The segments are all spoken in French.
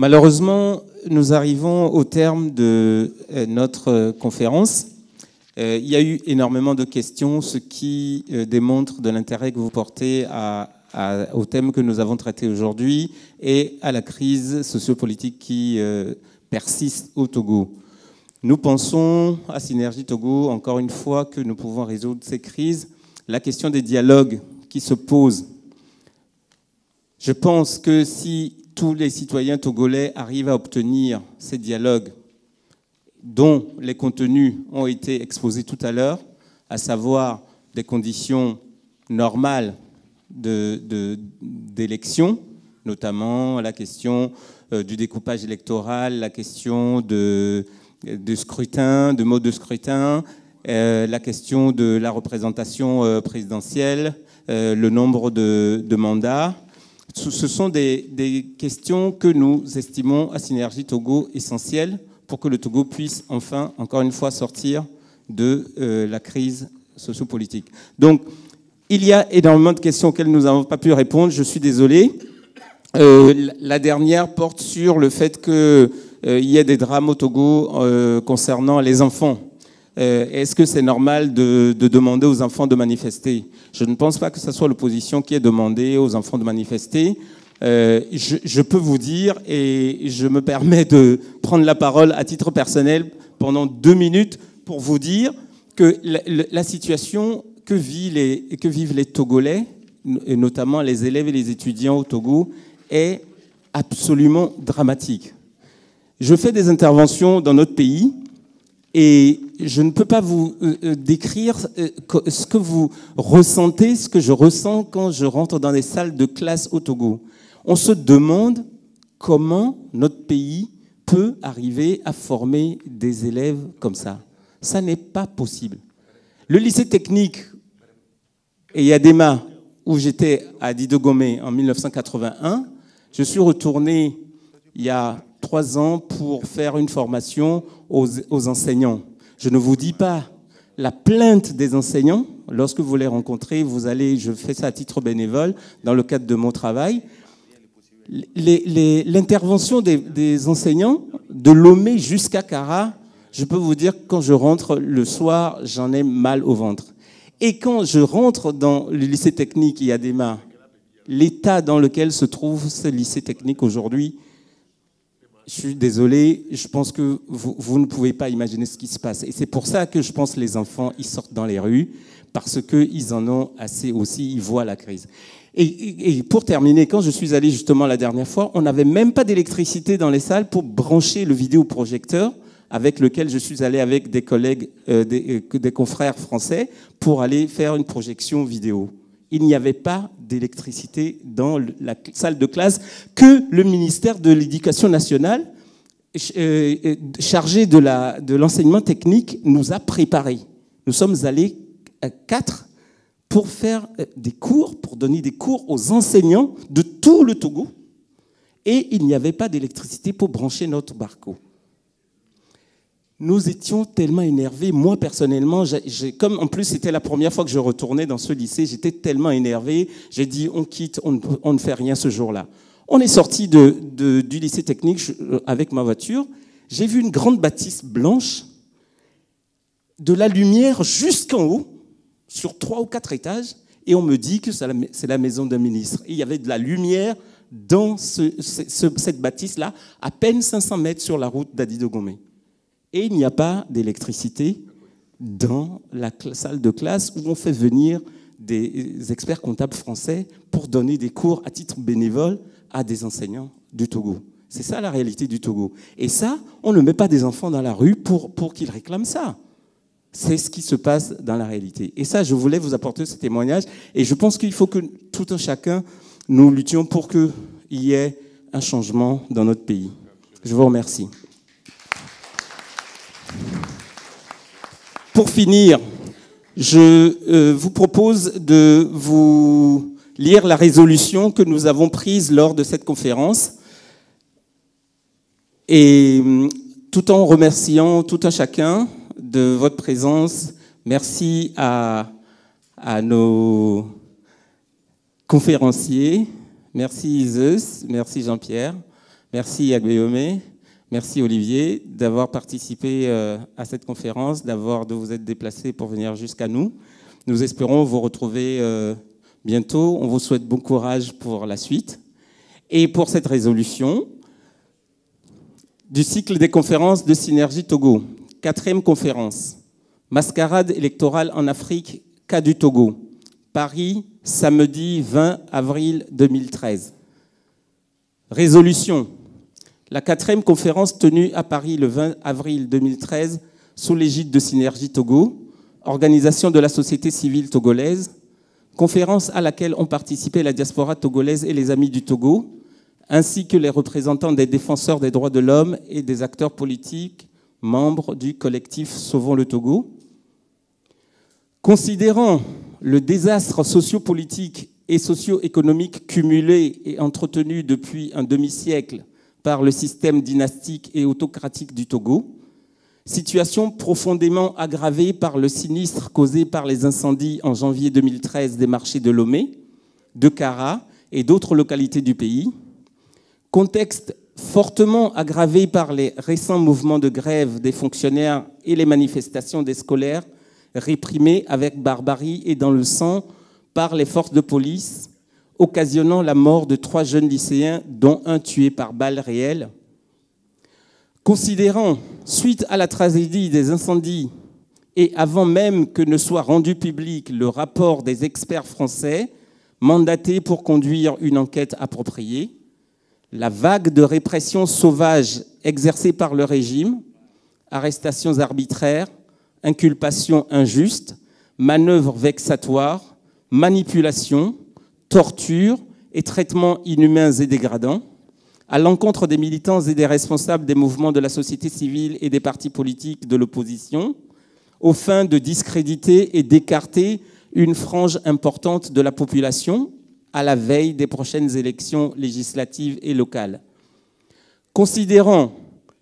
Malheureusement, nous arrivons au terme de notre conférence. Il y a eu énormément de questions, ce qui démontre de l'intérêt que vous portez au thème que nous avons traité aujourd'hui et à la crise sociopolitique qui persiste au Togo. Nous pensons à Synergie Togo, encore une fois, que nous pouvons résoudre ces crises. La question des dialogues qui se posent. Je pense que si tous les citoyens togolais arrivent à obtenir ces dialogues dont les contenus ont été exposés tout à l'heure, à savoir des conditions normales d'élection, notamment la question du découpage électoral, la question de scrutin, de mode de scrutin, la question de la représentation présidentielle, le nombre de mandats. Ce sont des questions que nous estimons à Synergie Togo essentielles pour que le Togo puisse enfin, encore une fois, sortir de la crise sociopolitique. Donc, il y a énormément de questions auxquelles nous n'avons pas pu répondre. Je suis désolé. La dernière porte sur le fait qu'il y ait des drames au Togo concernant les enfants. Est-ce que c'est normal de demander aux enfants de manifester? Je ne pense pas que ce soit l'opposition qui ait demandé aux enfants de manifester. Je peux vous dire, et je me permets de prendre la parole à titre personnel pendant 2 minutes pour vous dire que la situation que vivent les Togolais, et notamment les élèves et les étudiants au Togo, est absolument dramatique. Je fais des interventions dans notre pays et je ne peux pas vous décrire ce que vous ressentez, ce que je ressens quand je rentre dans les salles de classe au Togo. On se demande comment notre pays peut arriver à former des élèves comme ça. Ça n'est pas possible. Le lycée technique et Yadema, où j'étais à Didogomé en 1981, je suis retourné il y a 3 ans pour faire une formation aux enseignants. Je ne vous dis pas la plainte des enseignants. Lorsque vous les rencontrez, je fais ça à titre bénévole dans le cadre de mon travail. L'intervention des enseignants, de Lomé jusqu'à Kara, je peux vous dire que quand je rentre le soir, j'en ai mal au ventre. Et quand je rentre dans le lycée technique Yadema, l'état dans lequel se trouve ce lycée technique aujourd'hui, je suis désolé, je pense que vous ne pouvez pas imaginer ce qui se passe. Et c'est pour ça que je pense que les enfants, ils sortent dans les rues, parce qu'ils en ont assez aussi, ils voient la crise. Et pour terminer, quand je suis allé justement la dernière fois, on n'avait même pas d'électricité dans les salles pour brancher le vidéoprojecteur avec lequel je suis allé avec des collègues, des confrères français, pour aller faire une projection vidéo. Il n'y avait pas d'électricité dans la salle de classe que le ministère de l'Éducation nationale, chargé de l'enseignement technique, nous a préparé. Nous sommes allés à 4 pour faire des cours, pour donner des cours aux enseignants de tout le Togo. Et il n'y avait pas d'électricité pour brancher notre barco. Nous étions tellement énervés. Moi, personnellement, comme en plus c'était la première fois que je retournais dans ce lycée, j'étais tellement énervé. J'ai dit, on quitte, on ne fait rien ce jour-là. On est sorti du lycée technique avec ma voiture. J'ai vu une grande bâtisse blanche, de la lumière jusqu'en haut, sur 3 ou 4 étages, et on me dit que c'est la maison d'un ministre. Et il y avait de la lumière dans cette bâtisse-là, à peine 500 mètres sur la route d'Adidogomé. Et il n'y a pas d'électricité dans la salle de classe où on fait venir des experts comptables français pour donner des cours à titre bénévole à des enseignants du Togo. C'est ça la réalité du Togo. Et ça, on ne met pas des enfants dans la rue pour qu'ils réclament ça. C'est ce qui se passe dans la réalité. Et ça, je voulais vous apporter ce témoignage. Et je pense qu'il faut que tout un chacun, nous luttions pour qu'il y ait un changement dans notre pays. Je vous remercie. Pour finir, je vous propose de vous lire la résolution que nous avons prise lors de cette conférence. Et tout en remerciant tout un chacun de votre présence, merci à nos conférenciers, merci Isis, merci Jean-Pierre, Merci Agbeomé, merci Olivier d'avoir participé à cette conférence, de vous être déplacé pour venir jusqu'à nous. Nous espérons vous retrouver bientôt. On vous souhaite bon courage pour la suite. Et pour cette résolution du cycle des conférences de Synergie Togo, 4e conférence, mascarade électorale en Afrique, cas du Togo, Paris, samedi 20 avril 2013. Résolution. La 4e conférence tenue à Paris le 20 avril 2013 sous l'égide de Synergie Togo, organisation de la société civile togolaise, conférence à laquelle ont participé la diaspora togolaise et les amis du Togo, ainsi que les représentants des défenseurs des droits de l'homme et des acteurs politiques, membres du collectif Sauvons le Togo. Considérant le désastre sociopolitique et socio-économique cumulé et entretenu depuis un demi-siècle par le système dynastique et autocratique du Togo, situation profondément aggravée par le sinistre causé par les incendies en janvier 2013 des marchés de Lomé, de Kara et d'autres localités du pays, contexte fortement aggravé par les récents mouvements de grève des fonctionnaires et les manifestations des scolaires réprimées avec barbarie et dans le sang par les forces de police, occasionnant la mort de 3 jeunes lycéens, dont un tué par balle réelle. Considérant, suite à la tragédie des incendies et avant même que ne soit rendu public le rapport des experts français mandatés pour conduire une enquête appropriée, la vague de répression sauvage exercée par le régime, arrestations arbitraires, inculpations injustes, manœuvres vexatoires, manipulations, tortures et traitements inhumains et dégradants, à l'encontre des militants et des responsables des mouvements de la société civile et des partis politiques de l'opposition, aux fins de discréditer et d'écarter une frange importante de la population à la veille des prochaines élections législatives et locales. Considérant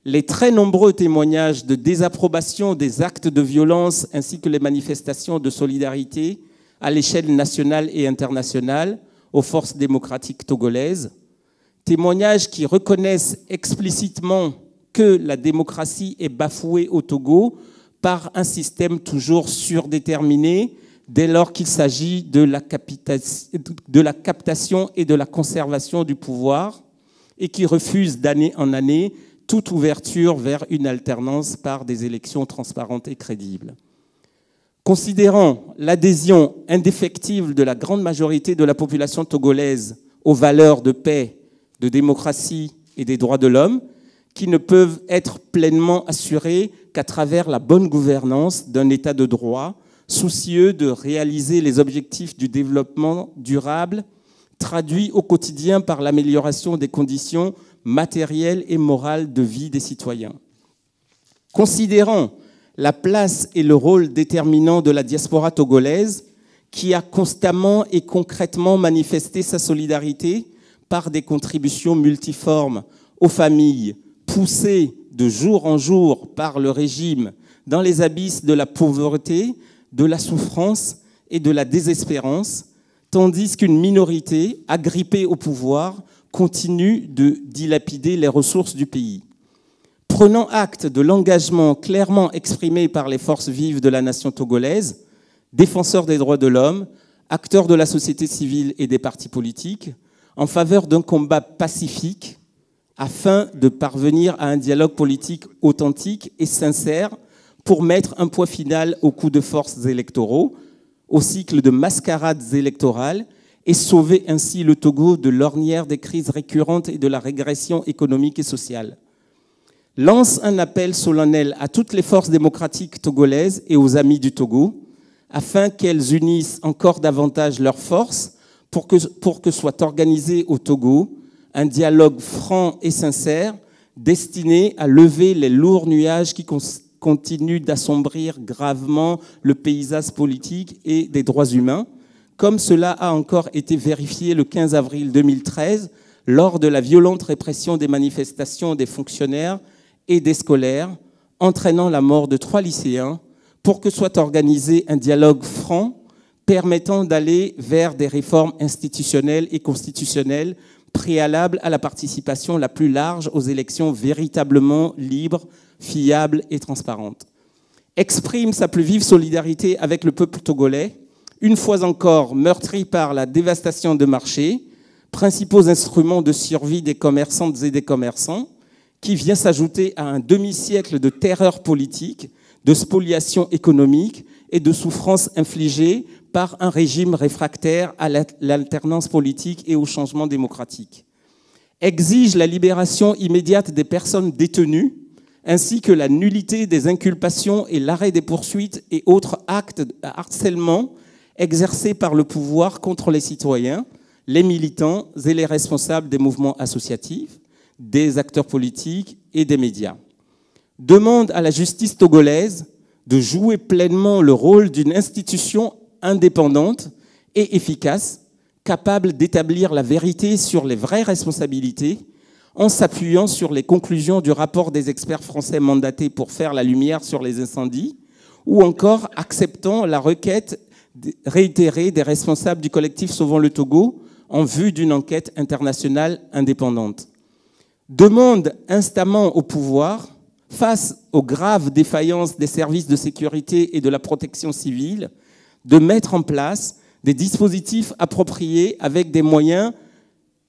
les très nombreux témoignages de désapprobation des actes de violence ainsi que les manifestations de solidarité à l'échelle nationale et internationale aux forces démocratiques togolaises, témoignages qui reconnaissent explicitement que la démocratie est bafouée au Togo par un système toujours surdéterminé dès lors qu'il s'agit de la captation et de la conservation du pouvoir et qui refuse d'année en année toute ouverture vers une alternance par des élections transparentes et crédibles. Considérant l'adhésion indéfectible de la grande majorité de la population togolaise aux valeurs de paix, de démocratie et des droits de l'homme, qui ne peuvent être pleinement assurés qu'à travers la bonne gouvernance d'un État de droit, soucieux de réaliser les objectifs du développement durable, traduits au quotidien par l'amélioration des conditions matérielles et morales de vie des citoyens. Considérant la place et le rôle déterminant de la diaspora togolaise, qui a constamment et concrètement manifesté sa solidarité par des contributions multiformes aux familles, poussées de jour en jour par le régime dans les abysses de la pauvreté, de la souffrance et de la désespérance, tandis qu'une minorité, agrippée au pouvoir, continue de dilapider les ressources du pays. Prenant acte de l'engagement clairement exprimé par les forces vives de la nation togolaise, défenseurs des droits de l'homme, acteurs de la société civile et des partis politiques, en faveur d'un combat pacifique afin de parvenir à un dialogue politique authentique et sincère pour mettre un point final aux coups de force électoraux, au cycle de mascarades électorales et sauver ainsi le Togo de l'ornière des crises récurrentes et de la régression économique et sociale. Lance un appel solennel à toutes les forces démocratiques togolaises et aux amis du Togo afin qu'elles unissent encore davantage leurs forces pour que soit organisé au Togo un dialogue franc et sincère destiné à lever les lourds nuages qui continuent d'assombrir gravement le paysage politique et des droits humains, comme cela a encore été vérifié le 15 avril 2013 lors de la violente répression des manifestations des fonctionnaires et des scolaires, entraînant la mort de 3 lycéens, pour que soit organisé un dialogue franc permettant d'aller vers des réformes institutionnelles et constitutionnelles préalable à la participation la plus large aux élections véritablement libres, fiables et transparentes. Exprime sa plus vive solidarité avec le peuple togolais, une fois encore meurtri par la dévastation de marchés, principaux instruments de survie des commerçantes et des commerçants, qui vient s'ajouter à un demi-siècle de terreur politique, de spoliation économique et de souffrances infligées par un régime réfractaire à l'alternance politique et au changement démocratique. Exige la libération immédiate des personnes détenues, ainsi que la nullité des inculpations et l'arrêt des poursuites et autres actes de harcèlement exercés par le pouvoir contre les citoyens, les militants et les responsables des mouvements associatifs, des acteurs politiques et des médias. Demande à la justice togolaise de jouer pleinement le rôle d'une institution indépendante et efficace, capable d'établir la vérité sur les vraies responsabilités, en s'appuyant sur les conclusions du rapport des experts français mandatés pour faire la lumière sur les incendies, ou encore acceptant la requête réitérée des responsables du collectif Sauvons le Togo en vue d'une enquête internationale indépendante. Demande instamment au pouvoir, face aux graves défaillances des services de sécurité et de la protection civile, de mettre en place des dispositifs appropriés avec des moyens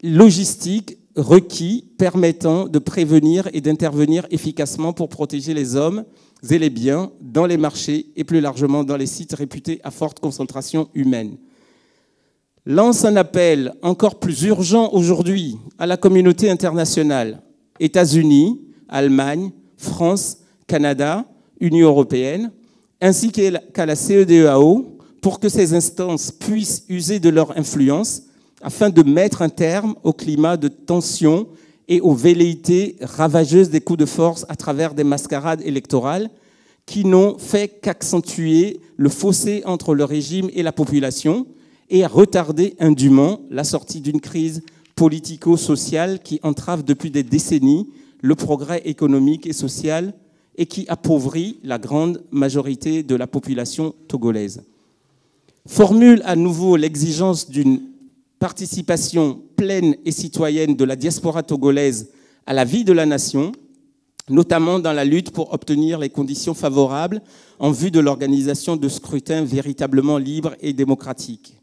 logistiques requis permettant de prévenir et d'intervenir efficacement pour protéger les hommes et les biens dans les marchés et plus largement dans les sites réputés à forte concentration humaine. Lance un appel encore plus urgent aujourd'hui à la communauté internationale, États-Unis, Allemagne, France, Canada, Union européenne, ainsi qu'à la CEDEAO, pour que ces instances puissent user de leur influence afin de mettre un terme au climat de tension et aux velléités ravageuses des coups de force à travers des mascarades électorales qui n'ont fait qu'accentuer le fossé entre le régime et la population et à retarder indûment la sortie d'une crise politico-sociale qui entrave depuis des décennies le progrès économique et social et qui appauvrit la grande majorité de la population togolaise. Formule à nouveau l'exigence d'une participation pleine et citoyenne de la diaspora togolaise à la vie de la nation, notamment dans la lutte pour obtenir les conditions favorables en vue de l'organisation de scrutins véritablement libres et démocratiques.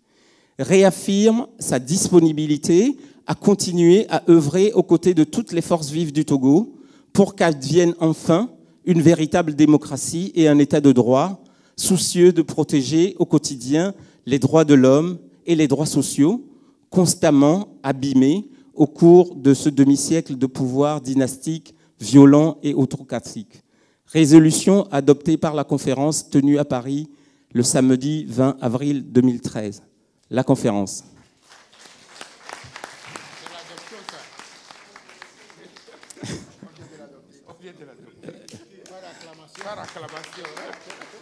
Réaffirme sa disponibilité à continuer à œuvrer aux côtés de toutes les forces vives du Togo pour qu'advienne enfin une véritable démocratie et un état de droit, soucieux de protéger au quotidien les droits de l'homme et les droits sociaux, constamment abîmés au cours de ce demi-siècle de pouvoir dynastique, violent et autocratique. Résolution adoptée par la conférence tenue à Paris le samedi 20 avril 2013. La conférence.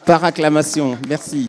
Par acclamation, merci.